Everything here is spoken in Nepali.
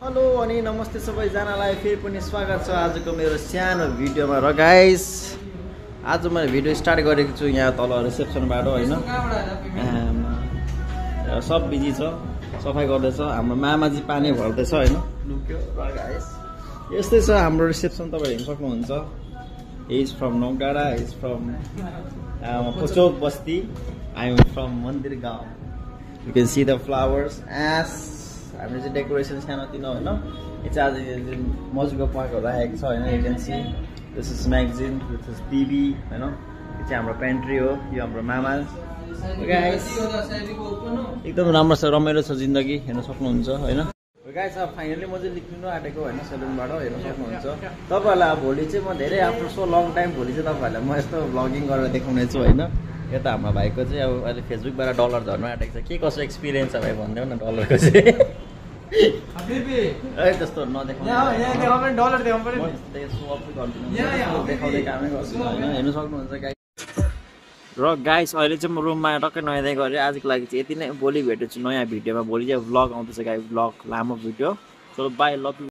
हेलो अनि नमस्ते सबैजनालाई फेरि पनि स्वागत छ आजको मेरो सानो भिडियोमा र गाइस आज मैले भिडियो स्टार्ट गरेको छु यहाँ तल रिसेप्सनबाट हैन सब बिजी छ सफाइ गर्दैछ हाम्रो मामाजी पानी भर्दैछ हैन लुक्यो र गाइस यस्तै छ हाम्रो रिसेप्सन तपाईहरु हेर्न सक्नुहुन्छ he is from Nongdara he is from Pochok Basti I am from Mandir Gaon you can see the flowers as हाम्रो चाहिँ डेकोरेसन सानोतिनो हैन यो चाहिँ आज मजुको पकाएको राखेको छ हैन you can see this is magazine this is TV हैन यो चाहिँ हाम्रो पेन्ट्री हो यो हाम्रो मामा गाइस एकदम राम्रो छ रमाइलो छ जिन्दगी हेर्न सक्नुहुन्छ हैन गाइस अब फाइनली म चाहिँ निक्लिनु आटेको हैन सलुनबाट हेर्न सक्नुहुन्छ तपाईहरुलाई अब भोलि चाहिँ म धेरै आफ्टर सो लङ टाइम भोलि चाहिँ तपाईहरुलाई म यस्तो भ्लगिङ गरेर देखाउने छु हैन यता हाम्रो भाइको चाहिँ अब अहिले फेसबुकबाट डलर झर्न आटेको छ के कसो एक्सपिरियन्स छ भाइ भन्देऊ न डलरको चाहिँ हबीबी ए त्यस्तो नदेखाउनु यहाँ देखाउनु डलर देखाउनु पर्यो नि त्यसो अफ गर्दिनु देखाउँदै कामै गर्छु हैन हेर्न सक्नुहुन्छ गाइस र गाइस अहिले चाहिँ म रुममा टक्कै नुहाइदै गरे आजको लागि चाहिँ यति नै भोलि भेट्छु नयाँ भिडियोमा भोलि चाहिँ भ्लग आउँदैछ गाइस भ्लग लामो video so bye love you